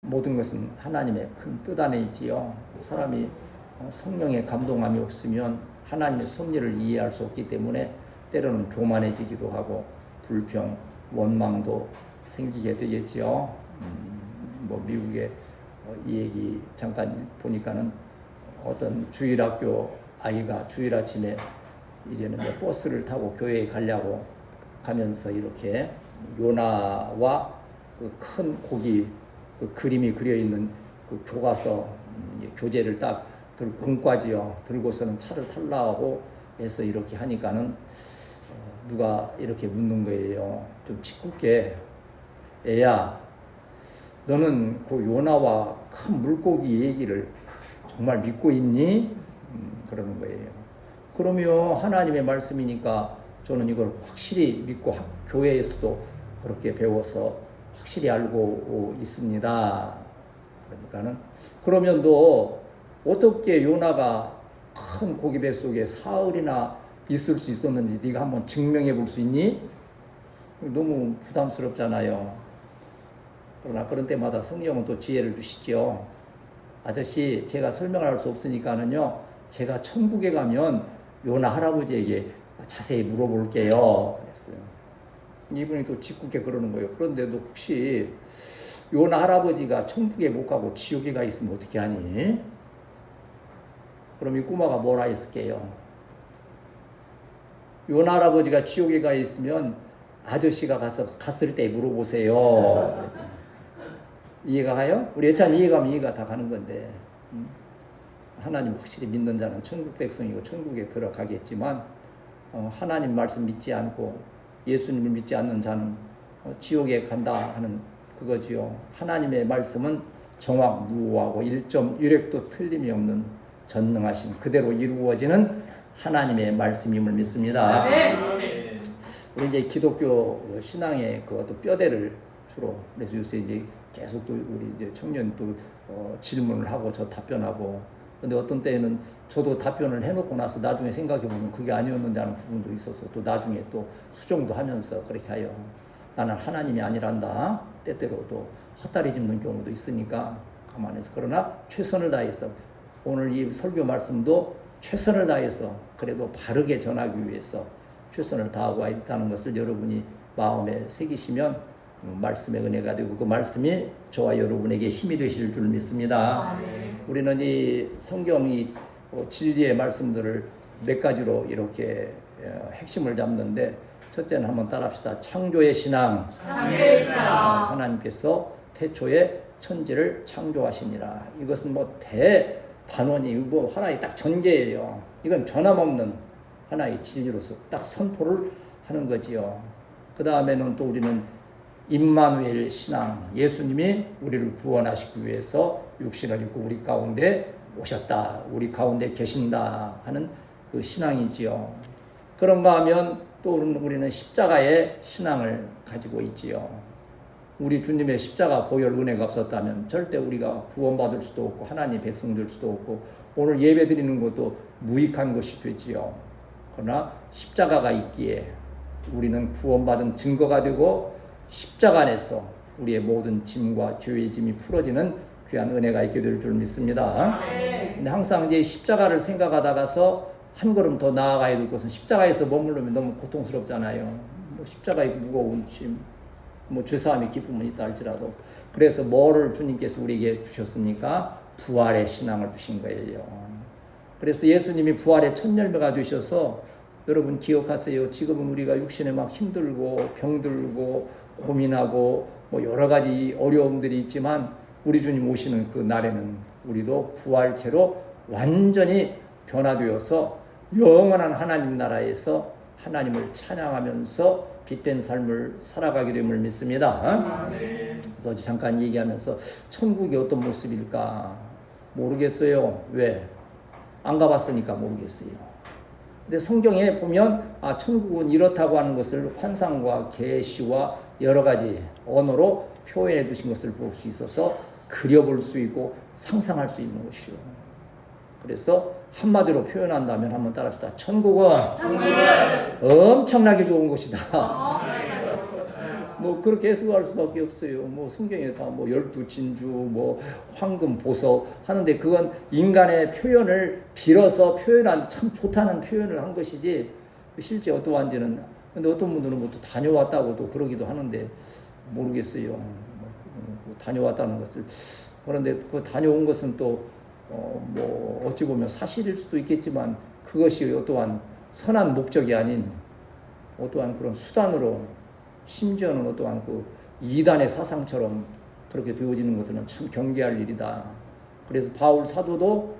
모든 것은 하나님의 큰 뜻 안에 있지요. 사람이 성령의 감동함이 없으면 하나님의 섭리를 이해할 수 없기 때문에 때로는 교만해지기도 하고 불평, 원망도 생기게 되겠지요. 미국의 이 얘기 잠깐 보니까는 어떤 주일학교 아이가 주일 아침에 이제는 버스를 타고 교회에 가려고 가면서 이렇게 요나와 그 큰 고기 그 그림이 그려 있는 그 교과서 교재를 딱 공과지요. 들고서는 차를 타려고 해서 이렇게 하니까는 누가 이렇게 묻는 거예요. 좀 짓궂게, 애야, 너는 그 요나와 큰 물고기 얘기를 정말 믿고 있니? 그러는 거예요. 그러면 하나님의 말씀이니까 저는 이걸 확실히 믿고 교회에서도 그렇게 배워서 확실히 알고 있습니다. 그러니까는 그러면 너 어떻게 요나가 큰 고기 뱃속에 사흘이나 있을 수 있었는지 네가 한번 증명해 볼 수 있니? 너무 부담스럽잖아요. 그러나 그런 때마다 성령은 또 지혜를 주시죠. 아저씨, 제가 설명을 할 수 없으니까는요, 제가 천국에 가면 요나 할아버지에게 자세히 물어볼게요. 그랬어요. 이분이 또 짓궂게 그러는 거예요. 그런데 너 혹시 요나 할아버지가 천국에 못 가고 지옥에 가 있으면 어떻게 하니? 그럼 이 꼬마가 뭐라 했을게요? 요나 할아버지가 지옥에 가 있으면 아저씨가 갔을 때 물어보세요. 이해가 가요? 우리 예찬 이해가면 이해가 다 가는 건데, 하나님 확실히 믿는 자는 천국 백성이고 천국에 들어가겠지만 하나님 말씀 믿지 않고 예수님을 믿지 않는 자는 지옥에 간다 하는 그거지요. 하나님의 말씀은 정확 무오하고 1.1획도 틀림이 없는 전능하신 그대로 이루어지는 하나님의 말씀임을 믿습니다. 우리 이제 기독교 신앙의 그 어떤 뼈대를 주로, 그래서 요새 이제 계속 또 우리 이제 청년 또 질문을 하고 저 답변하고, 근데 어떤 때에는 저도 답변을 해놓고 나서 나중에 생각해보면 그게 아니었는데 하는 부분도 있어서 또 나중에 또 수정도 하면서 그렇게 하여 나는 하나님이 아니란다 때때로 또 헛다리 짚는 경우도 있으니까 가만해서, 그러나 최선을 다해서 오늘 이 설교 말씀도 최선을 다해서 그래도 바르게 전하기 위해서 최선을 다하고 있다는 것을 여러분이 마음에 새기시면 말씀의 은혜가 되고 그 말씀이 저와 여러분에게 힘이 되실 줄 믿습니다. 우리는 이 성경이 진리의 말씀들을 몇 가지로 이렇게 핵심을 잡는데, 첫째는 한번 따라합시다. 창조의 신앙. 하나님께서 태초에 천지를 창조하시니라. 이것은 대단원이 하나의 딱 전개예요. 이건 변함없는 하나의 진리로서 딱 선포를 하는 거지요. 그 다음에는 또 우리는 임마누엘 신앙, 예수님이 우리를 구원하시기 위해서 육신을 입고 우리 가운데 오셨다, 우리 가운데 계신다 하는 그 신앙이지요. 그런가 하면 또 우리는 십자가의 신앙을 가지고 있지요. 우리 주님의 십자가 보혈 은혜가 없었다면 절대 우리가 구원받을 수도 없고 하나님 백성 될 수도 없고 오늘 예배 드리는 것도 무익한 것이 되지요. 그러나 십자가가 있기에 우리는 구원받은 증거가 되고 십자가 안에서 우리의 모든 짐과 죄의 짐이 풀어지는 귀한 은혜가 있게 될 줄 믿습니다. 근데 항상 이제 십자가를 생각하다가서 한 걸음 더 나아가야 될 것은 십자가에서 머무르면 너무 고통스럽잖아요. 십자가의 무거운 짐, 죄사함의 기쁨은 있다 할지라도. 그래서 뭐를 주님께서 우리에게 주셨습니까? 부활의 신앙을 주신 거예요. 그래서 예수님이 부활의 첫 열매가 되셔서, 여러분 기억하세요. 지금은 우리가 육신에 막 힘들고 병들고 고민하고 여러 가지 어려움들이 있지만 우리 주님 오시는 그 날에는 우리도 부활체로 완전히 변화되어서 영원한 하나님 나라에서 하나님을 찬양하면서 빛된 삶을 살아가게 됨을 믿습니다. 그래서 잠깐 얘기하면서 천국이 어떤 모습일까 모르겠어요. 왜? 안 가봤으니까 모르겠어요. 근데 성경에 보면 천국은 이렇다고 하는 것을 환상과 계시와 여러 가지 언어로 표현해 주신 것을 볼 수 있어서 그려볼 수 있고 상상할 수 있는 것이요. 그래서 한마디로 표현한다면 한번 따라합시다. 천국은 엄청나게 좋은 곳이다. 뭐 그렇게 해석할 수밖에 없어요. 뭐 성경에 다 뭐 12진주, 뭐 황금, 보석 하는데 그건 인간의 표현을 빌어서 표현한 참 좋다는 표현을 한 것이지 실제 어떠한지는. 근데 어떤 분들은 뭐 또 다녀왔다고도 그러기도 하는데 모르겠어요. 뭐 다녀왔다는 것을. 그런데 그 다녀온 것은 또 뭐 어찌 보면 사실일 수도 있겠지만 그것이 어떠한 선한 목적이 아닌 어떠한 그런 수단으로, 심지어는 어떠한 그 이단의 사상처럼 그렇게 되어지는 것들은 참 경계할 일이다. 그래서 바울 사도도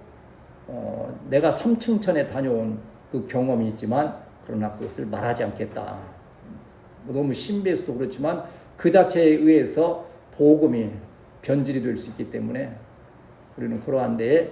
내가 삼층천에 다녀온 그 경험이 있지만 그러나 그것을 말하지 않겠다. 너무 신비해서도 그렇지만 그 자체에 의해서 복음이 변질이 될 수 있기 때문에 우리는 그러한 데에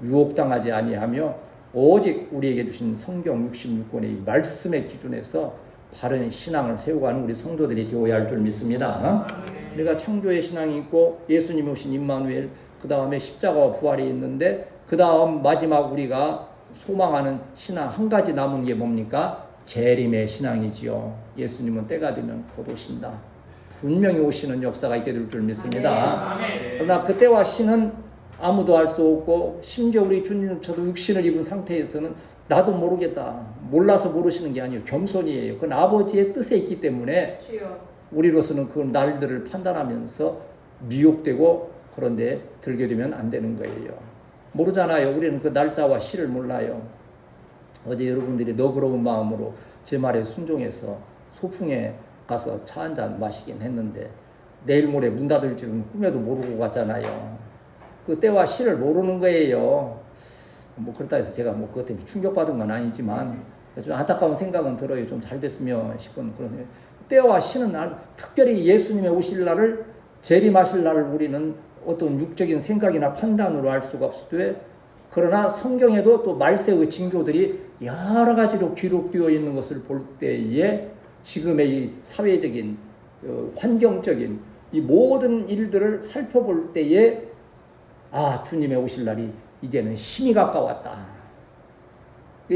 유혹당하지 아니하며 오직 우리에게 주신 성경 66권의 이 말씀의 기준에서 바른 신앙을 세워가는 우리 성도들이 되어야 할 줄 믿습니다. 우리가 창조의 신앙이 있고 예수님이 오신 임마누엘, 그 다음에 십자가와 부활이 있는데 그 다음 마지막 우리가 소망하는 신앙 한 가지 남은 게 뭡니까? 재림의 신앙이지요. 예수님은 때가 되면 곧 오신다. 분명히 오시는 역사가 있게 될 줄 믿습니다. 그러나 그때와 신은 아무도 알 수 없고 심지어 우리 주님조차도 육신을 입은 상태에서는 나도 모르겠다. 몰라서 모르시는 게 아니에요. 겸손이에요. 그건 아버지의 뜻에 있기 때문에 우리로서는 그 날들을 판단하면서 미혹되고 그런데 들게 되면 안 되는 거예요. 모르잖아요. 우리는 그 날짜와 시를 몰라요. 어제 여러분들이 너그러운 마음으로 제 말에 순종해서 소풍에 가서 차 한잔 마시긴 했는데 내일 모레 문 닫을 줄은 꿈에도 모르고 갔잖아요. 그 때와 시를 모르는 거예요. 뭐 그렇다 해서 제가 뭐 그것 때문에 충격받은 건 아니지만 좀 안타까운 생각은 들어요. 좀 잘 됐으면 싶은 그런. 때와 시는 특별히 예수님의 오실 날을, 재림하실 날을 우리는 어떤 육적인 생각이나 판단으로 알 수가 없으되, 그러나 성경에도 또 말세의 징조들이 여러 가지로 기록되어 있는 것을 볼 때에 지금의 이 사회적인 환경적인 이 모든 일들을 살펴볼 때에 주님의 오실 날이 이제는 심히 가까웠다.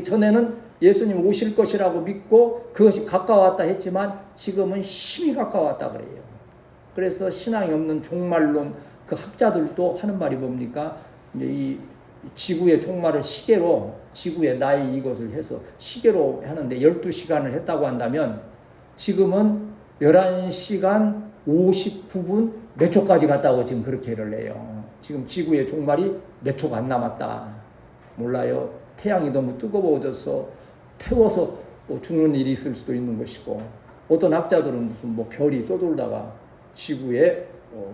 전에는 예수님 오실 것이라고 믿고 그것이 가까웠다 했지만 지금은 심히 가까웠다 그래요. 그래서 신앙이 없는 종말론 그 학자들도 하는 말이 뭡니까? 이제 이 지구의 종말을 시계로, 지구의 나이 이것을 해서 시계로 하는데 12시간을 했다고 한다면 지금은 11시간 59분 몇 초까지 갔다고 지금 그렇게 해를 내요. 지금 지구의 종말이 몇 초가 안 남았다. 몰라요. 태양이 너무 뜨거워져서 태워서 죽는 일이 있을 수도 있는 것이고, 어떤 학자들은 무슨 뭐 별이 떠돌다가 지구에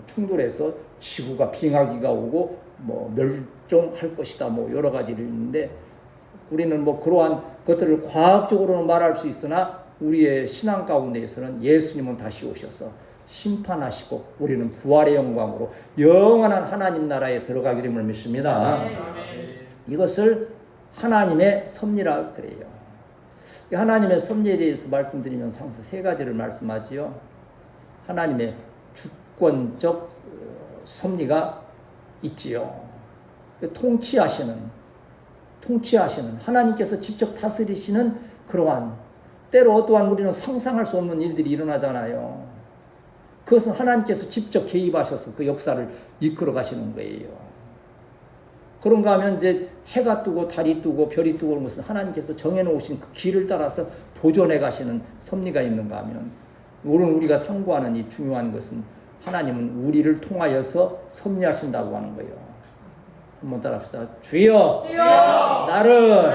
충돌해서 지구가 빙하기가 오고 뭐 멸종할 것이다. 뭐 여러 가지를 있는데 우리는 뭐 그러한 것들을 과학적으로는 말할 수 있으나 우리의 신앙 가운데에서는 예수님은 다시 오셔서 심판하시고 우리는 부활의 영광으로 영원한 하나님 나라에 들어가게 됨을 믿습니다. 이것을 하나님의 섭리라 그래요. 하나님의 섭리에 대해서 말씀드리면서 항상 세 가지를 말씀하지요. 하나님의 주권적 섭리가 있지요. 통치하시는 하나님께서 직접 다스리시는 그러한, 때로 어떠한 우리는 상상할 수 없는 일들이 일어나잖아요. 그것은 하나님께서 직접 개입하셔서 그 역사를 이끌어 가시는 거예요. 그런가 하면 이제 해가 뜨고 달이 뜨고 별이 뜨고 그런 것은 하나님께서 정해놓으신 그 길을 따라서 보존해 가시는 섭리가 있는가 하면, 오늘 우리가 상고하는 이 중요한 것은 하나님은 우리를 통하여서 섭리하신다고 하는 거예요. 한번 따라합시다. 주여, 나를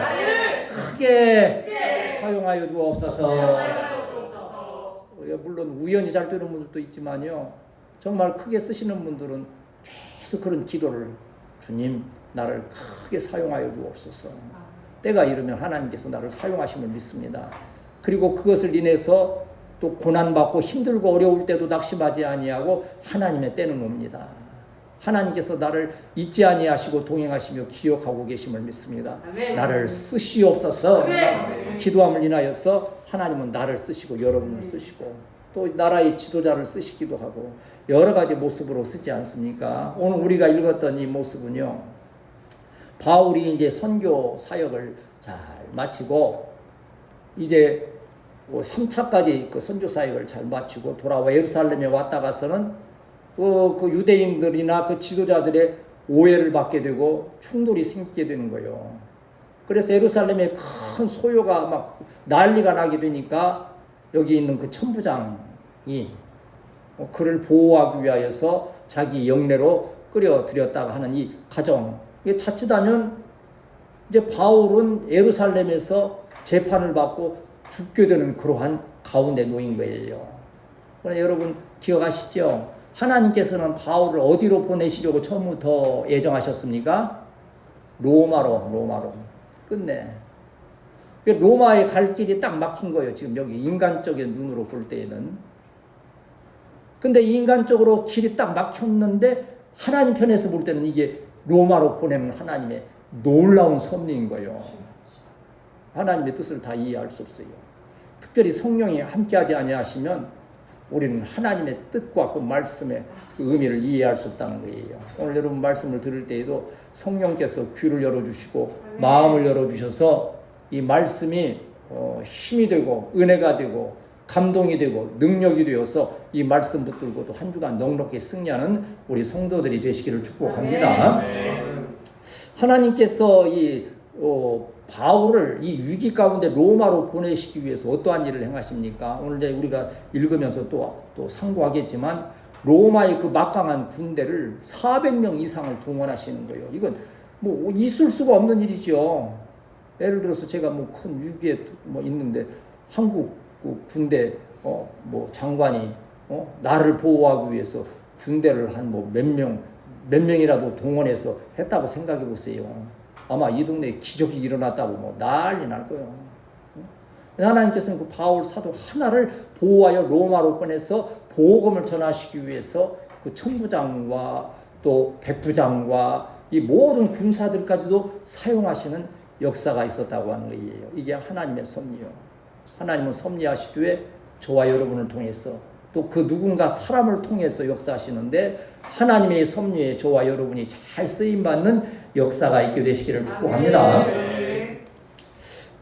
크게 사용하여 주옵소서. 물론 우연히 잘 되는 분들도 있지만요, 정말 크게 쓰시는 분들은 계속 그런 기도를, 주님 나를 크게 사용하여 주옵소서. 때가 이르면 하나님께서 나를 사용하심을 믿습니다. 그리고 그것을 인해서 또 고난받고 힘들고 어려울 때도 낙심하지 아니하고 하나님의 때는 옵니다. 하나님께서 나를 잊지 아니하시고 동행하시며 기억하고 계심을 믿습니다. 아멘. 나를 쓰시옵소서. 아멘. 기도함을 인하여서 하나님은 나를 쓰시고 여러분을 쓰시고 또 나라의 지도자를 쓰시기도 하고 여러 가지 모습으로 쓰지 않습니까? 오늘 우리가 읽었던 이 모습은요, 바울이 이제 선교 사역을 잘 마치고 이제 3차까지 그 선교 사역을 잘 마치고 돌아와 예루살렘에 왔다 가서는 그 유대인들이나 그 지도자들의 오해를 받게 되고 충돌이 생기게 되는 거예요. 그래서 예루살렘에 큰 소요가 막 난리가 나게 되니까 여기 있는 그 천부장이 그를 보호하기 위하여서 자기 영내로 끌어들였다가 하는 이 가정. 이게 자칫하면 이제 바울은 예루살렘에서 재판을 받고 죽게 되는 그러한 가운데 놓인 거예요. 그러나 여러분 기억하시죠? 하나님께서는 바울을 어디로 보내시려고 처음부터 예정하셨습니까? 로마로. 끝내. 로마에 갈 길이 딱 막힌 거예요. 지금 여기 인간적인 눈으로 볼 때에는. 근데 인간적으로 길이 딱 막혔는데 하나님 편에서 볼 때는 이게 로마로 보내는 하나님의 놀라운 섭리인 거예요. 하나님의 뜻을 다 이해할 수 없어요. 특별히 성령이 함께하지 아니하시면 우리는 하나님의 뜻과 그 말씀의 그 의미를 이해할 수 없다는 거예요. 오늘 여러분 말씀을 들을 때에도 성령께서 귀를 열어주시고 마음을 열어주셔서 이 말씀이 힘이 되고 은혜가 되고 감동이 되고 능력이 되어서 이 말씀 붙들고도 한 주간 넉넉히 승리하는 우리 성도들이 되시기를 축복합니다. 하나님께서 이 바울을 이 위기 가운데 로마로 보내시기 위해서 어떠한 일을 행하십니까? 오늘 이제 우리가 읽으면서 또 상고하겠지만 로마의 그 막강한 군대를 400명 이상을 동원하시는 거예요. 이건 뭐 있을 수가 없는 일이죠. 예를 들어서 제가 뭐 큰 위기에 뭐 있는데 한국 군대 뭐 장관이 나를 보호하기 위해서 군대를 한 뭐 몇 명이라도 동원해서 했다고 생각해 보세요. 아마 이 동네에 기적이 일어났다고 뭐 난리 날 거예요. 하나님께서는 그 바울 사도 하나를 보호하여 로마로 보내서 복음을 전하시기 위해서 그 천부장과 또 백부장과 이 모든 군사들까지도 사용하시는 역사가 있었다고 하는 거예요. 이게 하나님의 섭리요. 하나님은 섭리하시되 저와 여러분을 통해서 또 그 누군가 사람을 통해서 역사하시는데 하나님의 섭리에 저와 여러분이 잘 쓰임받는 역사가 있게 되시기를 축복합니다.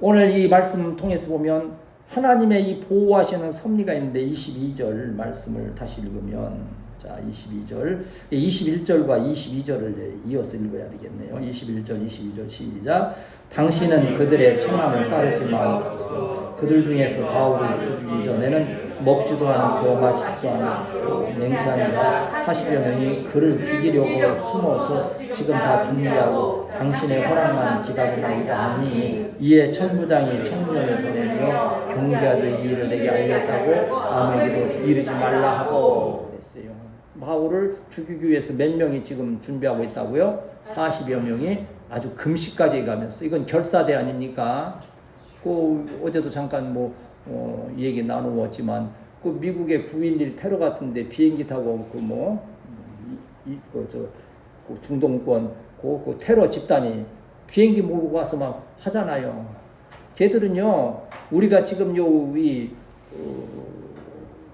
오늘 이 말씀 통해서 보면 하나님의 이 보호하시는 섭리가 있는데 22절 말씀을 다시 읽으면 자 22절 21절과 22절을 이어서 읽어야 되겠네요. 21절 22절 시작. 당신은 그들의 청함을 따르지 마옵소서. 그들 중에서 바울을 죽이기 전에는 먹지도 않고 마시지도 않고 맹세하니라. 40여 명이 그를 죽이려고 숨어서 지금 다 준비하고 당신의 허락만 기다리나이다 하니 이에 천부장이 청년을 보내며 경계하되 이 일을 내게 알렸다고 아무에게도 이르지 말라 하고 그랬어요. 바울을 죽이기 위해서 몇 명이 지금 준비하고 있다고요? 40여 명이 아주 금시까지 가면서 이건 결사대 아닙니까? 그 어제도 잠깐 얘기 나누었지만 그 미국의 9.11 테러 같은데 비행기 타고 그 중동권 그 테러 집단이 비행기 몰고 가서 막 하잖아요. 걔들은요 우리가 지금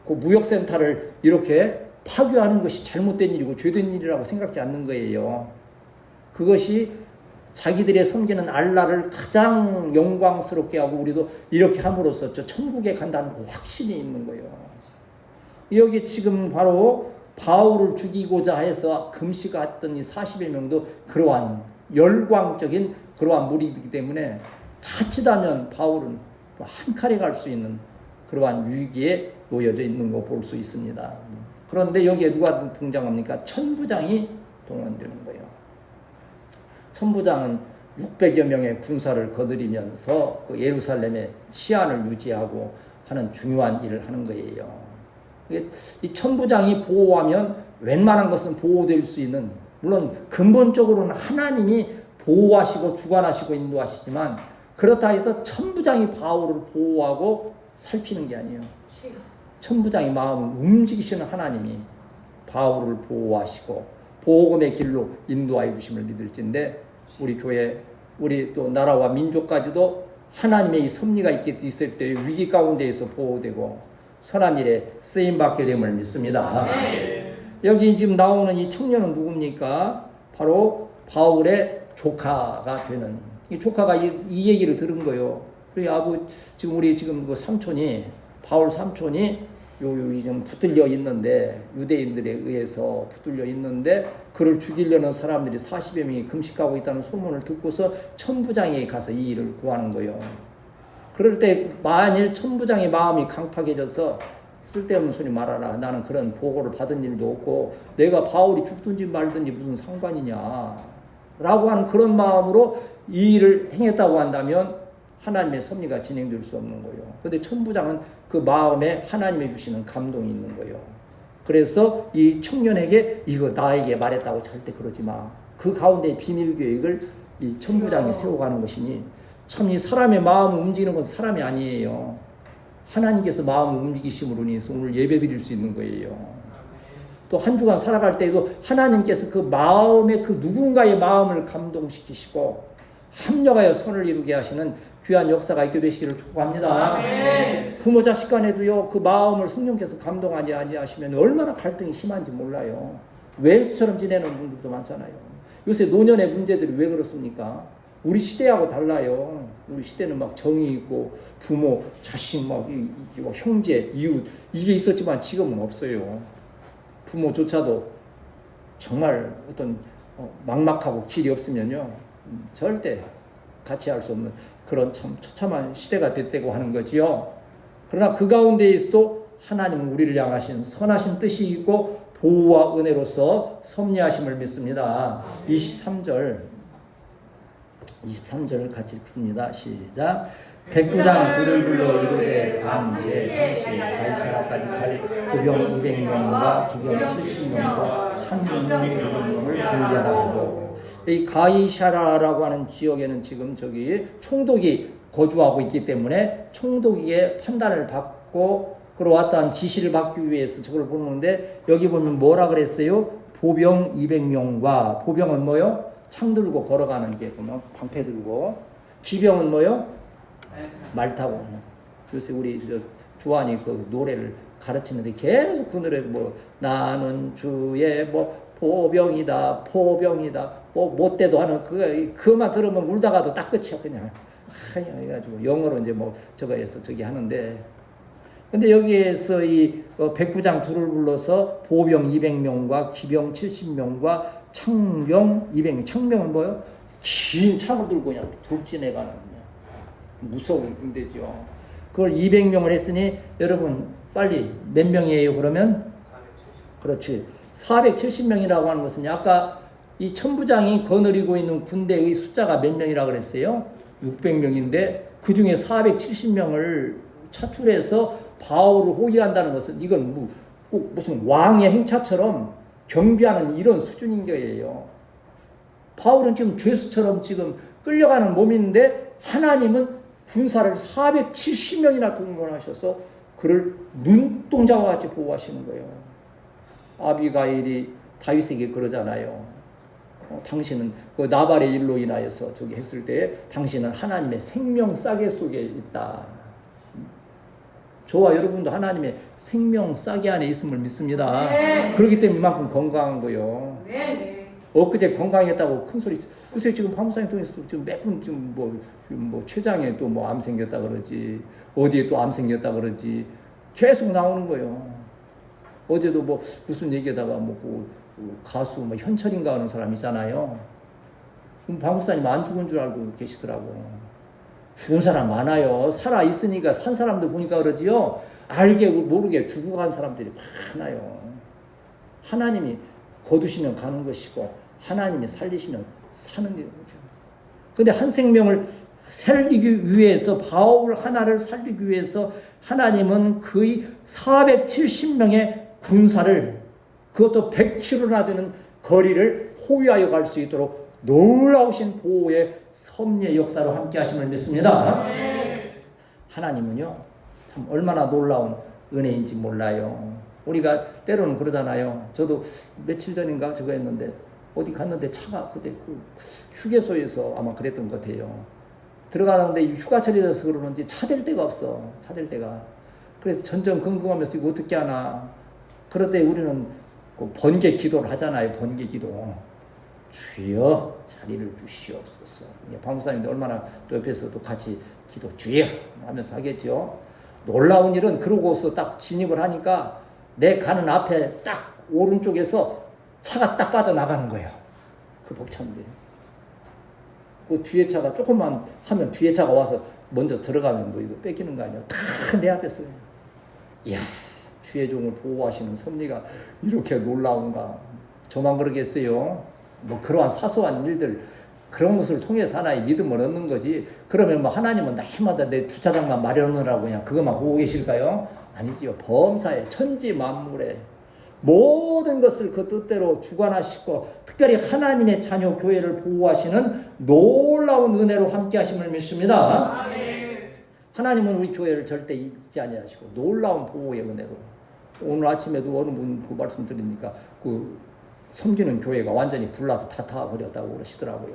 그 무역센터를 이렇게 파괴하는 것이 잘못된 일이고 죄된 일이라고 생각지 않는 거예요. 그것이 자기들의 섬기는 알라를 가장 영광스럽게 하고 우리도 이렇게 함으로써 저 천국에 간다는 그 확신이 있는 거예요. 여기 지금 바로 바울을 죽이고자 해서 금시가 했던 이 40여 명도 그러한 열광적인 그러한 무리이기 때문에 자칫하면 바울은 한 칼에 갈 수 있는 그러한 위기에 놓여져 있는 거 볼 수 있습니다. 그런데 여기에 누가 등장합니까? 천부장이 동원되는 거예요. 천부장은 600여 명의 군사를 거느리면서 그 예루살렘의 치안을 유지하고 하는 중요한 일을 하는 거예요. 이 천부장이 보호하면 웬만한 것은 보호될 수 있는, 물론 근본적으로는 하나님이 보호하시고 주관하시고 인도하시지만 그렇다 해서 천부장이 바울을 보호하고 살피는 게 아니에요. 천부장의 마음을 움직이시는 하나님이 바울을 보호하시고 복음의 길로 인도하여 주심을 믿을진데 우리 교회, 우리 또 나라와 민족까지도 하나님의 이 섭리가 있을 때 위기 가운데에서 보호되고 선한 일에 쓰임받게 됨을 믿습니다. 여기 지금 나오는 이 청년은 누굽니까? 바로 바울의 조카가 되는, 이 조카가 이 얘기를 들은 거예요. 그리고 지금 우리 지금 그 삼촌이, 바울 삼촌이 지금 붙들려 있는데, 유대인들에 의해서 붙들려 있는데, 그를 죽이려는 사람들이 40여 명이 금식하고 있다는 소문을 듣고서 천부장에게 가서 이 일을 구하는 거예요. 그럴 때 만일 천부장의 마음이 강팍해져서 쓸데없는 소리 말아라. 나는 그런 보고를 받은 일도 없고 내가 바울이 죽든지 말든지 무슨 상관이냐 라고 하는 그런 마음으로 이 일을 행했다고 한다면 하나님의 섭리가 진행될 수 없는 거예요. 그런데 천부장은 그 마음에 하나님이 주시는 감동이 있는 거예요. 그래서 이 청년에게 이거 나에게 말했다고 절대 그러지 마. 그 가운데 비밀 계획을 이 천부장이 세워가는 것이니 참 이 사람의 마음을 움직이는 것은 사람이 아니에요. 하나님께서 마음을 움직이심으로 인해서 오늘 예배 드릴 수 있는 거예요. 또 한 주간 살아갈 때에도 하나님께서 그 마음에 그 누군가의 마음을 감동시키시고 합력하여 선을 이루게 하시는 귀한 역사가 있게 되시기를 축복합니다. 부모 자식 간에도요, 그 마음을 성령께서 감동하지 아니하시면 얼마나 갈등이 심한지 몰라요. 왼수처럼 지내는 분들도 많잖아요. 요새 노년의 문제들이 왜 그렇습니까? 우리 시대하고 달라요. 우리 시대는 막 정이 있고 부모, 자식, 막 형제, 이웃 이게 있었지만 지금은 없어요. 부모조차도 정말 어떤 막막하고 길이 없으면요 절대 같이 할 수 없는 그런 참 처참한 시대가 됐다고 하는 거지요. 그러나 그 가운데에서도 하나님은 우리를 향하신 선하신 뜻이 있고 보호와 은혜로서 섭리하심을 믿습니다. 23절 같이 읽습니다. 시작. 백부장 둘을 불러 이르되 밤제 30 가이사라까지 갈 고병 200명과 기병 70명과 참군인 100명을 준비하라 하고, 이 가이사라라고 하는 지역에는 지금 저기 총독이 거주하고 있기 때문에 총독의 판단을 받고 그러왔다는 지시를 받기 위해서 저걸 보는데, 여기 보면 뭐라 그랬어요? 보병 200명과, 보병은 뭐요? 창 들고 걸어가는 게 보면 방패 들고, 기병은 뭐요? 말 타고. 요새 우리 주한이 그 노래를 가르치는데 계속 그 노래 뭐 나는 주의 뭐 포병이다 포병이다 뭐 못돼도 하는 그거만 들으면 울다가도 딱 끝이야 그냥. 해가지고 영어로 이제 뭐 저거에서 저기 하는데, 근데 여기에서 이 백부장 둘을 불러서 보병 200명과 기병 70명과 창병 200명. 창병은 뭐요? 긴 창을 들고 그냥 돌진해가는 무서운 군대죠. 그걸 200명을 했으니 여러분 빨리 몇 명이에요 그러면? 그렇지. 470명이라고 하는 것은 아까 이 천부장이 거느리고 있는 군대의 숫자가 몇 명이라고 그랬어요? 600명인데 그 중에 470명을 차출해서 바울을 호위한다는 것은 이건 꼭 무슨 왕의 행차처럼 경비하는 이런 수준인 거예요. 바울은 지금 죄수처럼 지금 끌려가는 몸인데 하나님은 군사를 470명이나 동원하셔서 그를 눈동자와 같이 보호하시는 거예요. 아비가일이 다윗에게 그러잖아요. 당신은 그 나발의 일로 인하여서 저기 했을 때 당신은 하나님의 생명 싸개 속에 있다. 저와 여러분도 하나님의 생명 싸개 안에 있음을 믿습니다. 네. 그렇기 때문에 이만큼 건강한 거예요. 네. 엊그제 건강했다고 큰 소리. 요새 지금 파무사님 통해서도 지금 몇 분 지금 뭐 췌장에 또 뭐 암 생겼다 그러지, 어디에 또 암 생겼다 그러지, 계속 나오는 거예요. 어제도 뭐 무슨 얘기하다가 뭐 가수 뭐 현철인가 하는 사람 있잖아요. 그럼 파무사님 안 죽은 줄 알고 계시더라고. 죽은 사람 많아요. 살아 있으니까 산 사람들 보니까 그러지요. 알게 모르게 죽어간 사람들이 많아요. 하나님이 거두시면 가는 것이고 하나님이 살리시면 사는 거죠. 그런데 한 생명을 살리기 위해서, 바울 하나를 살리기 위해서 하나님은 거의 470명의 군사를, 그것도 100km나 되는 거리를 호위하여 갈 수 있도록 놀라우신 보호의 섭리의 역사로 함께 하심을 믿습니다. 하나님은요 참 얼마나 놀라운 은혜인지 몰라요. 우리가 때로는 그러잖아요. 저도 며칠 전인가 저거 했는데 어디 갔는데 차가 그때 그 휴게소에서 아마 그랬던 것 같아요. 들어가는데 휴가철이라서 그러는지 차댈 데가 없어. 차댈 데가. 그래서 전전긍긍하면서 이거 어떻게 하나. 그럴 때 우리는 그 번개 기도를 하잖아요. 번개 기도. 주여 자리를 주시옵소서. 방사님도 얼마나 또 옆에서도 같이 기도 주여 하면서 하겠죠. 놀라운 일은 그러고서 딱 진입을 하니까 내 가는 앞에 딱 오른쪽에서 차가 딱 빠져나가는 거예요. 그 복창들. 그 뒤에 차가 조금만 하면 뒤에 차가 와서 먼저 들어가면 뭐 이거 뺏기는 거 아니에요. 다 내 앞에서. 이야, 주의 종을 보호하시는 섭리가 이렇게 놀라운가. 저만 그러겠어요. 뭐 그러한 사소한 일들, 그런 것을 통해서 하나의 믿음을 얻는 거지. 그러면 뭐 하나님은 날마다 내 주차장만 마련하라고 그냥 그것만 보고 계실까요? 아니지요. 범사에 천지 만물에 모든 것을 그 뜻대로 주관하시고 특별히 하나님의 자녀 교회를 보호하시는 놀라운 은혜로 함께 하심을 믿습니다. 하나님은 우리 교회를 절대 잊지 아니하시고 놀라운 보호의 은혜로. 오늘 아침에도 어느 분 그 말씀 드리니까 그 섬기는 교회가 완전히 불나서 다 타버렸다고 그러시더라고요.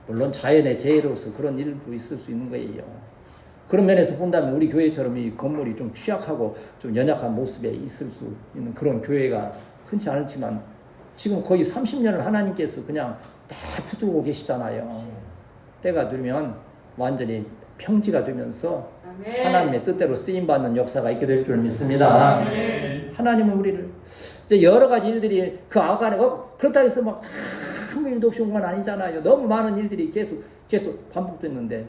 물론 자연의 재해로서 그런 일도 있을 수 있는 거예요. 그런 면에서 본다면 우리 교회처럼 이 건물이 좀 취약하고 좀 연약한 모습에 있을 수 있는 그런 교회가 흔치 않지만 지금 거의 30년을 하나님께서 그냥 다 붙들고 계시잖아요. 때가 되면 완전히 평지가 되면서 하나님의 뜻대로 쓰임받는 역사가 있게 될 줄 믿습니다. 하나님은 우리를 이제 여러 가지 일들이 그 안에 그렇다 해서 막 아무 일도 없이 온 건 아니잖아요. 너무 많은 일들이 계속 반복됐는데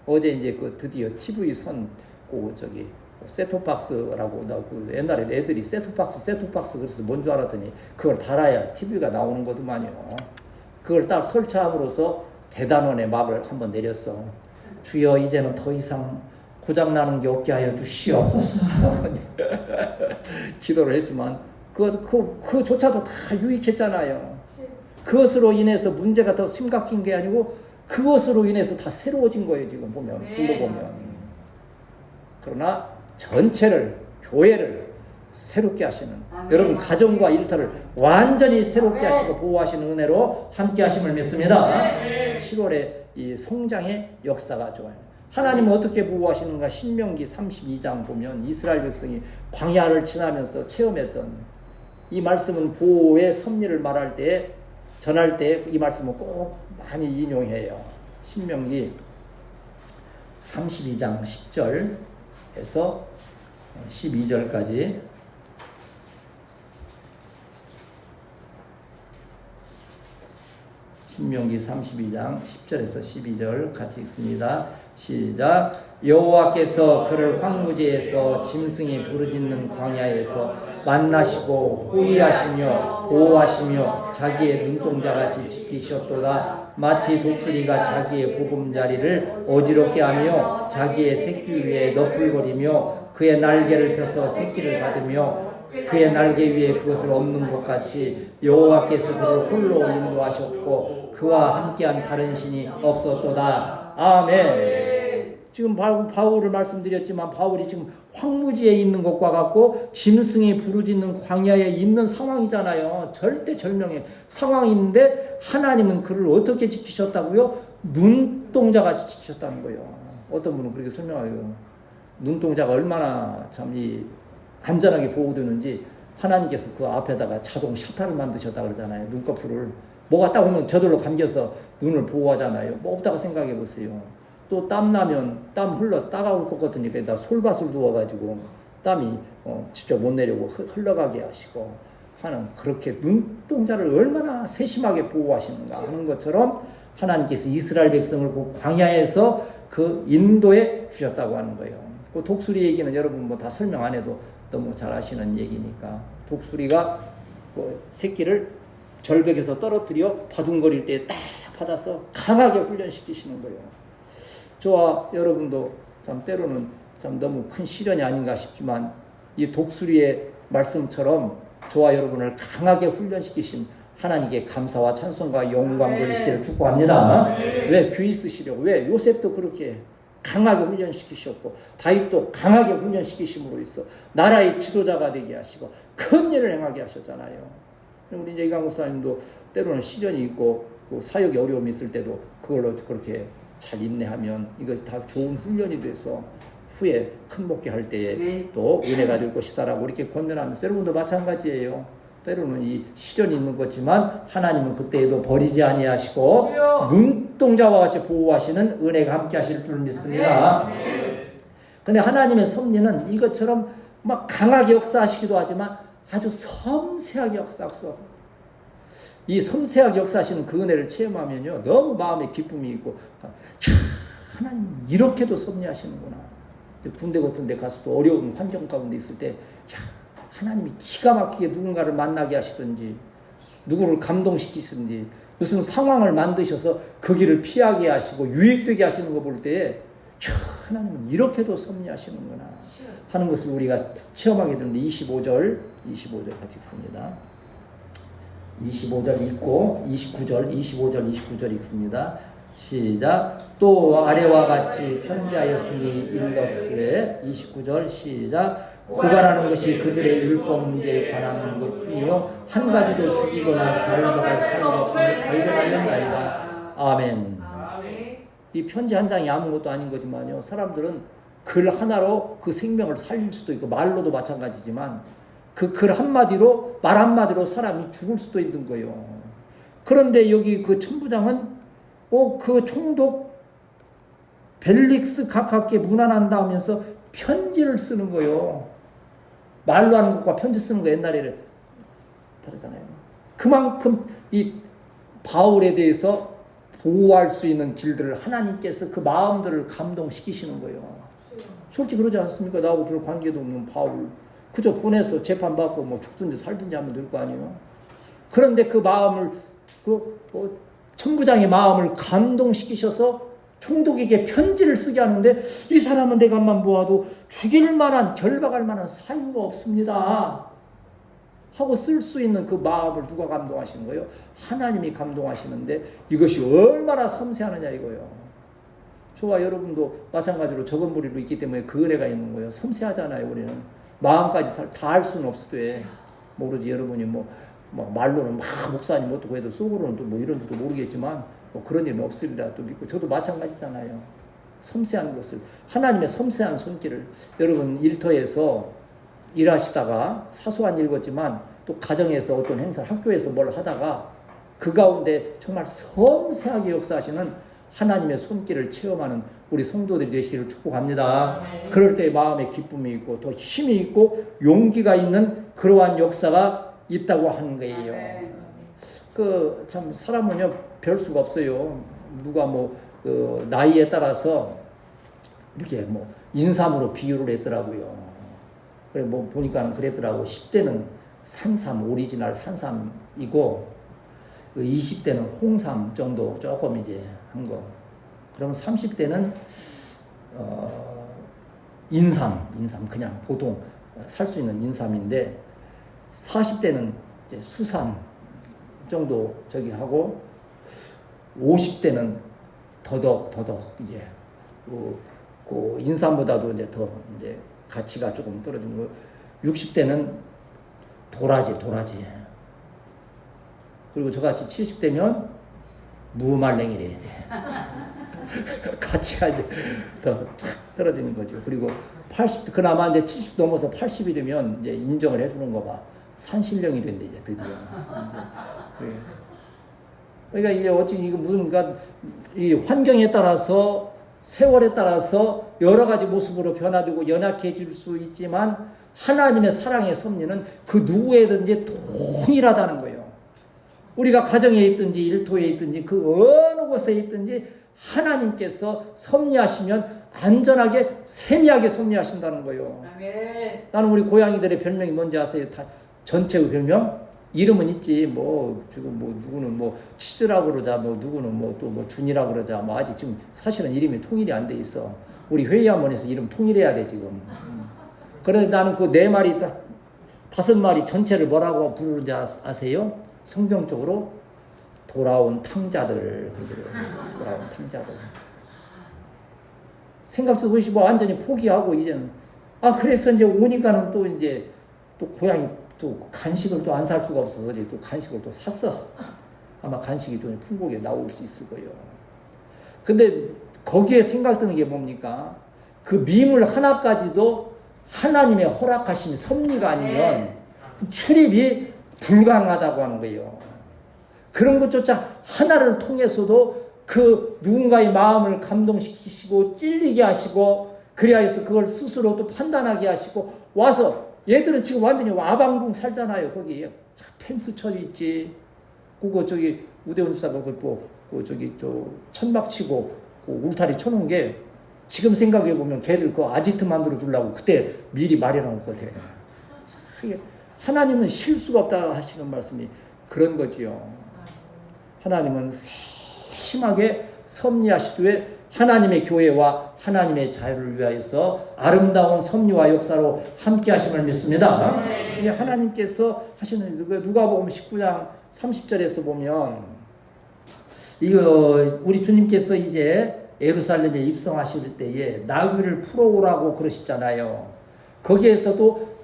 어제 이제 그 드디어 TV 그 저기 셋톱박스라고 나 그 옛날에 애들이 셋톱박스 그래서 뭔 줄 알았더니 그걸 달아야 TV가 나오는 거더만요. 그걸 딱 설치함으로써 대단원의 막을 한번 내렸어. 주여 이제는 더 이상 고장나는 게 없게 하여 주시옵소서. 기도를 했지만 그조차도 다 유익했잖아요. 그것으로 인해서 문제가 더 심각한 게 아니고 그것으로 인해서 다 새로워진 거예요. 지금 보면 둘러보면. 그러나 전체를 교회를 새롭게 하시는 여러분 가정과 일터를 완전히 새롭게 하시고 보호하시는 은혜로 함께 하심을 믿습니다. 10월에 이 성장의 역사가 좋아요. 하나님은 어떻게 보호하시는가? 신명기 32장 보면 이스라엘 백성이 광야를 지나면서 체험했던 이 말씀은 보호의 섭리를 말할 때 전할 때 이 말씀을 꼭 많이 인용해요. 신명기 32장 10절에서 12절까지 신명기 32장 10절에서 12절 같이 읽습니다. 시작. 여호와께서 그를 황무지에서 짐승이 부르짖는 광야에서 만나시고 호위하시며 보호하시며 자기의 눈동자같이 지키셨도다. 마치 독수리가 자기의 보금자리를 어지럽게 하며 자기의 새끼 위에 너풀거리며 그의 날개를 펴서 새끼를 받으며 그의 날개 위에 그것을 얻는 것 같이 여호와께서 그를 홀로 인도하셨고 그와 함께한 다른 신이 없었도다. 아멘. 지금 바울을 말씀드렸지만 바울이 지금 황무지에 있는 것과 같고 짐승이 부르짖는 광야에 있는 상황이잖아요. 절대절명의 상황인데 하나님은 그를 어떻게 지키셨다고요? 눈동자같이 지키셨다는 거예요. 어떤 분은 그렇게 설명해요. 눈동자가 얼마나 참 안전하게 보호되는지 하나님께서 그 앞에다가 자동 샤타를 만드셨다 그러잖아요. 눈꺼풀을. 뭐가 딱 오면 저절로 감겨서 눈을 보호하잖아요. 뭐 없다고 생각해 보세요. 또 땀나면 땀 흘러 따가울 것 같으니까 다 솔밭을 두어가지고 땀이 직접 못 내려고 흘러가게 하시고 하는 그렇게 눈동자를 얼마나 세심하게 보호하시는가 하는 것처럼 하나님께서 이스라엘 백성을 그 광야에서 그 인도에 주셨다고 하는 거예요. 그 독수리 얘기는 여러분 뭐 다 설명 안 해도 너무 잘 아시는 얘기니까 독수리가 그 새끼를 절벽에서 떨어뜨려 바둥거릴 때 딱 받아서 강하게 훈련시키시는 거예요. 저와 여러분도 참 때로는 참 너무 큰 시련이 아닌가 싶지만 이 독수리의 말씀처럼 저와 여러분을 강하게 훈련시키신 하나님께 감사와 찬송과 영광 돌리시기를 축복합니다. 왜 귀 있으시려고? 왜 요셉도 그렇게 강하게 훈련시키셨고 다윗도 강하게 훈련시키심으로 있어 나라의 지도자가 되게 하시고 큰 일을 행하게 하셨잖아요. 우리 이제 이강 목사님도 때로는 시련이 있고 사역에 어려움이 있을 때도 그걸로 그렇게 잘 인내하면 이것이 다 좋은 훈련이 돼서 후에 큰 목회할 때에 또 은혜가 될 것이다라고 이렇게 권면하면서 여러분도 마찬가지예요. 때로는 이 시련이 있는 거지만 하나님은 그때에도 버리지 아니하시고 눈동자와 같이 보호하시는 은혜가 함께 하실 줄 믿습니다. 근데 하나님의 섭리는 이것처럼 막 강하게 역사하시기도 하지만 아주 섬세하게 역사하시고, 이 섬세하게 역사하시는 그 은혜를 체험하면요 너무 마음에 기쁨이 있고, 하나님 이렇게도 섭리하시는구나. 군대 같은 데 가서 또 어려운 환경 가운데 있을 때 하나님이 기가 막히게 누군가를 만나게 하시든지 누구를 감동시키시든지 무슨 상황을 만드셔서 그 길을 피하게 하시고 유익되게 하시는 거 볼 때 하나님은 이렇게도 섭리하시는구나 하는 것을 우리가 체험하게 되는데 25절 같이 읽습니다. 25절 읽고 25절 읽습니다. 시작. 또 아래와 같이 편지하였으니 일렀으되 29절 시작. 고발하는 것이 그들의 율법 문제에 관한 것뿐이요 한 가지도 죽이거나 결박할 사유가 없음을 발견하였나이다. 아멘. 이 편지 한 장이 아무것도 아닌 거지만요 사람들은 글 하나로 그 생명을 살릴 수도 있고 말로도 마찬가지지만 그 글 한마디로 말 한마디로 사람이 죽을 수도 있는 거예요. 그런데 여기 그 천부장은 그 총독 벨릭스 각하께 문안한다 하면서 편지를 쓰는 거예요. 말로 하는 것과 편지 쓰는 거 옛날에 다르잖아요. 그만큼 이 바울에 대해서 보호할 수 있는 길들을 하나님께서 그 마음들을 감동시키시는 거예요. 솔직히 그러지 않습니까? 나하고 별 관계도 없는 바울 그저 보내서 재판받고 뭐 죽든지 살든지 하면 될 거 아니에요. 그런데 그 마음을 천부장의 마음을 감동시키셔서 총독에게 편지를 쓰게 하는데 이 사람은 내가만 보아도 죽일 만한 결박할 만한 사유가 없습니다 하고 쓸 수 있는 그 마음을 누가 감동하시는 거예요? 하나님이 감동하시는데 이것이 얼마나 섬세하느냐 이거예요. 저와 여러분도 마찬가지로 적은 무리로 있기 때문에 그 은혜가 있는 거예요. 섬세하잖아요. 우리는 마음까지 다 할 수는 없을 때 모르지. 여러분이 뭐 말로는 막 목사님 어떻고 해도 속으로는 또 뭐 이런지도 모르겠지만 뭐 그런 일은 없으리라 또 믿고 저도 마찬가지잖아요. 섬세한 것을 하나님의 섬세한 손길을 여러분 일터에서 일하시다가 사소한 일 같지만 또 가정에서 어떤 행사 학교에서 뭘 하다가 그 가운데 정말 섬세하게 역사하시는 하나님의 손길을 체험하는 우리 성도들이 되시기를 축복합니다. 그럴 때 마음에 기쁨이 있고 더 힘이 있고 용기가 있는 그러한 역사가 있다고 하는 거예요. 참 사람은요 별 수가 없어요. 누가 나이에 따라서 이렇게 인삼으로 비유를 했더라고요. 그래 보니까 그랬더라고. 10대는 산삼 오리지널 산삼이고 20대는 홍삼 정도 조금 이제 한 거. 그럼 30대는 인삼 그냥 보통 살 수 있는 인삼인데 40대는 이제 수삼 정도 저기 하고 50대는 더덕 이제 그 인삼보다도 이제 더 이제 가치가 조금 떨어지는 거. 60대는 도라지. 그리고 저같이 70대면 무말랭이래. 가치가 이제 더 떨어지는 거죠. 그리고 80, 그나마 이제 70 넘어서 80이 되면 이제 인정을 해주는 거 봐. 산신령이 된대, 이제 드디어. 그러니까 이게 어찌 이거 무슨, 그러니까 이 환경에 따라서 세월에 따라서 여러 가지 모습으로 변화되고 연약해질 수 있지만 하나님의 사랑의 섭리는 그 누구에든지 동일하다는 거예요. 우리가 가정에 있든지 일터에 있든지 그 어느 곳에 있든지 하나님께서 섭리하시면 안전하게 세미하게 섭리하신다는 거예요. 아멘. 나는 우리 고양이들의 별명이 뭔지 아세요? 다 전체의 별명? 이름은 있지. 지금 누구는 치즈라고 그러자, 누구는 또 준이라고 그러자. 아직 지금 사실은 이름이 통일이 안 돼 있어. 우리 회의원에서 이름 통일해야 돼 지금. 그런데 나는 그 4마리, 5마리 전체를 뭐라고 부르는지 아세요? 성경적으로 돌아온 탕자들. 돌아온 탕자들. 생각도 없이 완전히 포기하고 이제는 그래서 이제 오니까는 또 고양이 또 간식을 또 안 살 수가 없어서 어제 또 간식을 또 샀어. 아마 간식이 좀 풍족에 나올 수 있을 거예요. 근데 거기에 생각드는 게 뭡니까? 그 미물 하나까지도 하나님의 허락하심이 섭리가 아니면 출입이 불가능하다고 하는 거예요. 그런 것조차 하나를 통해서도 그 누군가의 마음을 감동시키시고 찔리게 하시고 그래야 해서 그걸 스스로 또 판단하게 하시고 와서 얘들은 지금 완전히 와방붕 살잖아요. 거기 펜스 쳐져 있지. 그거 저기 우대훈 수사가 그 저기 천막 치고 그 울타리 쳐놓은 게 지금 생각해 보면 걔들 그 아지트 만들어 주려고 그때 미리 마련한 것 같아요. 하나님은 실수가 없다 하시는 말씀이 그런 거지요. 하나님은 세심하게 섭리하시되 하나님의 교회와 하나님의 자유를 위하여서 아름다운 섭리와 역사로 함께 하심을 믿습니다. 네. 하나님께서 하시는 누가복음 19장 30절에서 보면 이거 우리 주님께서 이제 예루살렘에 입성하실 때에 나귀를 풀어오라고 그러시잖아요. 거기에서도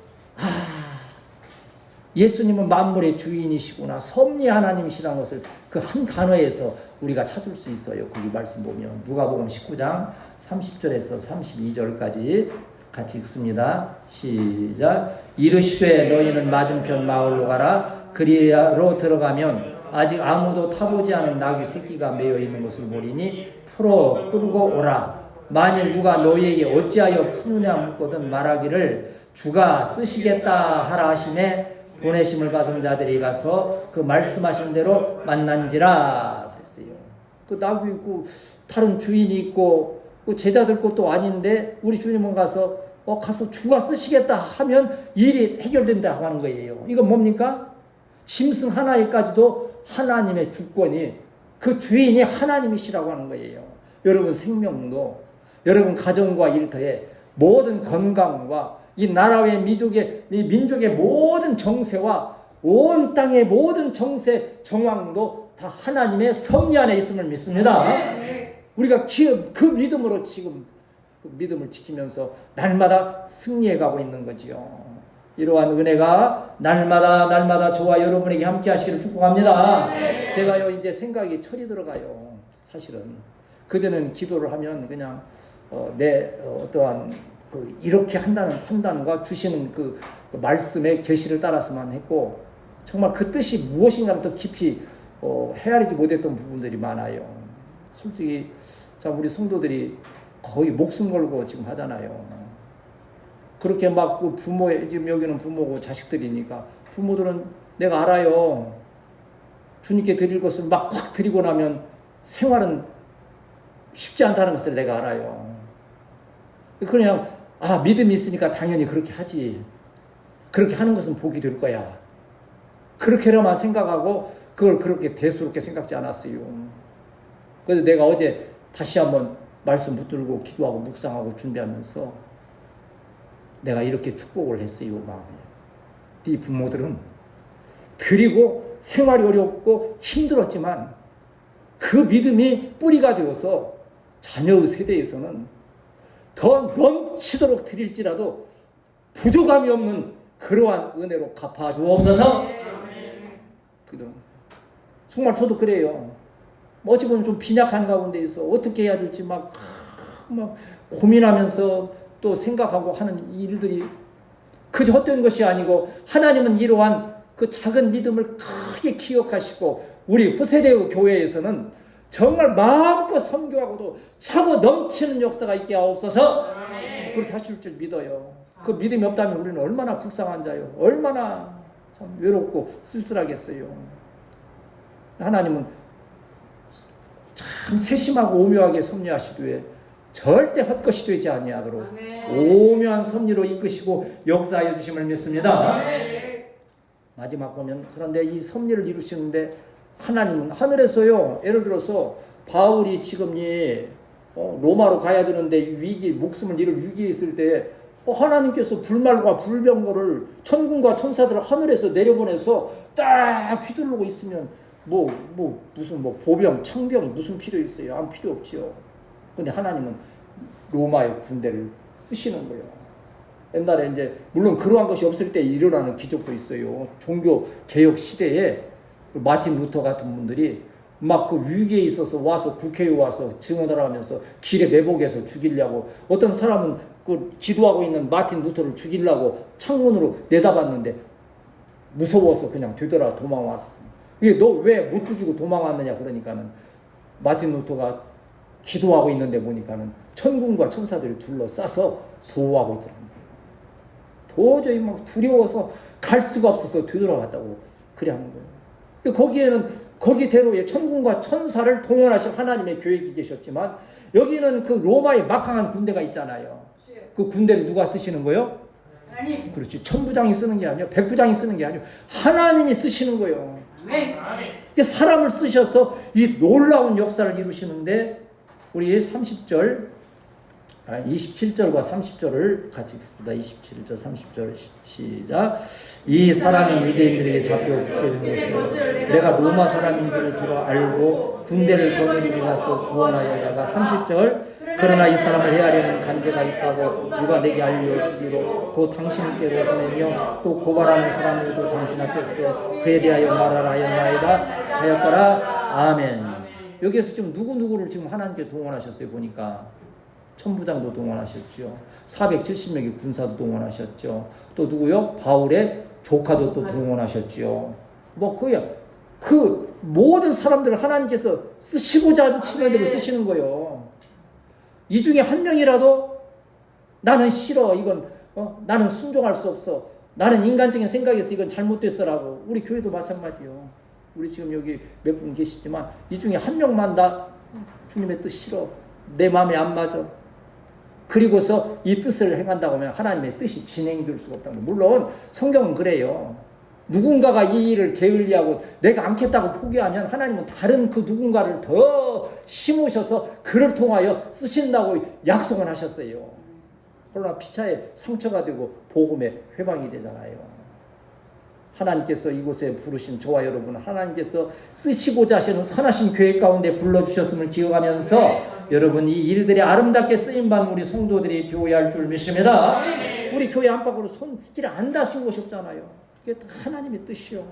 예수님은 만물의 주인이시구나, 섭리 하나님이시라는 것을 그 한 단어에서 우리가 찾을 수 있어요. 거기 말씀 보면 누가복음 19장 30절에서 32절까지 같이 읽습니다. 시작. 이르시되 너희는 맞은편 마을로 가라. 그리로 들어가면 아직 아무도 타보지 않은 나귀 새끼가 매여 있는 것을 보리니 풀어 끌고 오라. 만일 누가 너희에게 어찌하여 푸느냐 묻거든 말하기를 주가 쓰시겠다 하라 하시매 보내심을 받은 자들이 가서 그 말씀하신 대로 만난지라 그랬어요. 그 나귀 있고 다른 주인이 있고 그 제자들 것도 아닌데 우리 주님은 가서 주가 쓰시겠다 하면 일이 해결된다 하는 거예요. 이건 뭡니까? 짐승 하나에까지도 하나님의 주권이, 그 주인이 하나님이시라고 하는 거예요. 여러분 생명도, 여러분 가정과 일터에 모든 건강과 이 나라의 민족의 모든 정세와 온 땅의 모든 정세 정황도 다 하나님의 섭리 안에 있음을 믿습니다. 네. 우리가 그 믿음으로 지금 그 믿음을 지키면서 날마다 승리해 가고 있는 거지요. 이러한 은혜가 날마다 저와 여러분에게 함께 하시기를 축복합니다. 네. 제가요 이제 생각이 철이 들어가요. 사실은 그전에는 기도를 하면 그냥 어떠한 이렇게 한다는 판단과 주시는 그 말씀의 계시를 따라서만 했고 정말 그 뜻이 무엇인가를 더 깊이 헤아리지 못했던 부분들이 많아요. 솔직히 우리 성도들이 거의 목숨 걸고 지금 하잖아요. 그렇게 막 그 지금 여기는 부모고 자식들이니까 부모들은 내가 알아요. 주님께 드릴 것을 막 확 드리고 나면 생활은 쉽지 않다는 것을 내가 알아요. 그냥 믿음이 있으니까 당연히 그렇게 하지. 그렇게 하는 것은 복이 될 거야. 그렇게만 생각하고 그걸 그렇게 대수롭게 생각지 않았어요. 그래서 내가 어제 다시 한번 말씀 붙들고 기도하고 묵상하고 준비하면서 내가 이렇게 축복을 했어요. 네 부모들은 드리고 생활이 어렵고 힘들었지만 그 믿음이 뿌리가 되어서 자녀의 세대에서는 더 넘치도록 드릴지라도 부족함이 없는 그러한 은혜로 갚아주옵소서. 정말 저도 그래요. 어찌 보면 좀 빈약한 가운데에서 어떻게 해야 될지 막 고민하면서 또 생각하고 하는 일들이 그저 헛된 것이 아니고 하나님은 이러한 그 작은 믿음을 크게 기억하시고 우리 후세대의 교회에서는 정말 마음껏 선교하고도 차고 넘치는 역사가 있게 하옵소서. 그렇게 하실 줄 믿어요. 그 믿음이 없다면 우리는 얼마나 불쌍한 자요. 얼마나 참 외롭고 쓸쓸하겠어요. 하나님은 참 세심하고 오묘하게 섭리하시되 절대 헛것이 되지 아니하도록 오묘한 섭리로 이끄시고 역사하여 주심을 믿습니다. 마지막 보면 그런데 이 섭리를 이루시는데 하나님은 하늘에서요. 예를 들어서 바울이 지금 로마로 가야 되는데 목숨을 잃을 위기에 있을 때 하나님께서 불말과 불병거를 천군과 천사들을 하늘에서 내려보내서 딱 휘두르고 있으면 무슨 보병, 창병이 무슨 필요 있어요? 아무 필요 없지요. 근데 하나님은 로마의 군대를 쓰시는 거예요. 옛날에 이제 물론 그러한 것이 없을 때 일어나는 기적도 있어요. 종교 개혁 시대에 마틴 루터 같은 분들이 막 그 위기에 있어서 와서 국회에 와서 증언을 하면서 길에 매복해서 죽이려고 어떤 사람은 그 기도하고 있는 마틴 루터를 죽이려고 창문으로 내다봤는데 무서워서 그냥 되돌아 도망왔어. 이게 너 왜 못 죽이고 도망왔느냐 그러니까는 마틴 루터가 기도하고 있는데 보니까는 천군과 천사들이 둘러싸서 보호하고 있더랍니다. 도저히 막 두려워서 갈 수가 없어서 되돌아갔다고 그래 하는 거예요. 거기에는 거기대로의 천군과 천사를 동원하신 하나님의 계획이 계셨지만 여기는 그 로마의 막강한 군대가 있잖아요. 그 군대를 누가 쓰시는 거예요? 하나님. 그렇지. 천부장이 쓰는 게 아니요, 백부장이 쓰는 게 아니요, 하나님이 쓰시는 거예요. 사람을 쓰셔서 이 놀라운 역사를 이루시는데 우리 27절과 30절을 같이 읽습니다. 27절, 30절 시작. 이 사람이 유대인들에게 잡혀 죽게 된 것을 내가 로마 사람인 줄 들어 알고 군대를 거느리고 나서 구원하여다가 30절. 그러나 이 사람을 헤아리는 간계가 있다고 누가 내게 알려주기로 곧 당신께로 보내며 또 고발하는 사람들도 당신 앞에서 그에 대하여 말하라 하였나이다 하였더라. 아멘. 여기에서 지금 누구누구를 지금 하나님께 동원하셨어요. 보니까 천부장도 동원하셨죠. 470명의 군사도 동원하셨죠. 또 누구요? 바울의 조카도 또 동원하셨죠. 뭐 그 모든 사람들을 하나님께서 쓰시고자 하시는 대로 쓰시는 거예요. 이 중에 한 명이라도 나는 싫어, 이건 나는 순종할 수 없어, 나는 인간적인 생각에서 이건 잘못됐어라고. 우리 교회도 마찬가지요. 우리 지금 여기 몇 분 계시지만 이 중에 한 명만 다 주님의 뜻 싫어, 내 마음에 안 맞아, 그리고서 이 뜻을 행한다고 하면 하나님의 뜻이 진행될 수가 없다는 거예요. 물론 성경은 그래요. 누군가가 이 일을 게을리하고 내가 않겠다고 포기하면 하나님은 다른 그 누군가를 더 심으셔서 그를 통하여 쓰신다고 약속을 하셨어요. 그러나 피차에 상처가 되고 복음의 회방이 되잖아요. 하나님께서 이곳에 부르신 저와 여러분, 하나님께서 쓰시고자 하시는 선하신 계획 가운데 불러주셨음을 기억하면서 여러분 이 일들이 아름답게 쓰임받는 우리 성도들이 되어야 할 줄 믿습니다. 우리 교회 안팎으로 손길 안 닿으신 것이 없잖아요. 이게 다 하나님의 뜻이요.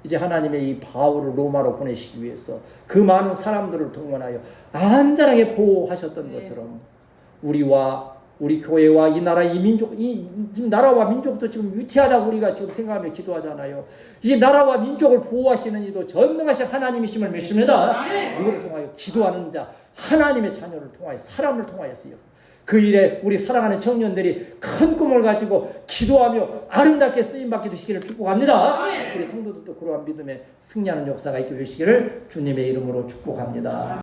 이제 하나님의 이 바울을 로마로 보내시기 위해서 그 많은 사람들을 동원하여 안전하게 보호하셨던 것처럼 우리와 우리 교회와 이 나라, 이 민족, 이 지금 나라와 민족도 지금 위태하다고 우리가 지금 생각하며 기도하잖아요. 이 나라와 민족을 보호하시는 이도 전능하신 하나님이심을 믿습니다. 누구를 통하여? 기도하는 자, 하나님의 자녀를 통하여, 사람을 통하였어요. 그 일에 우리 사랑하는 청년들이 큰 꿈을 가지고 기도하며 아름답게 쓰임받게 되시기를 축복합니다. 우리 성도들도 그러한 믿음에 승리하는 역사가 있게 되시기를 주님의 이름으로 축복합니다.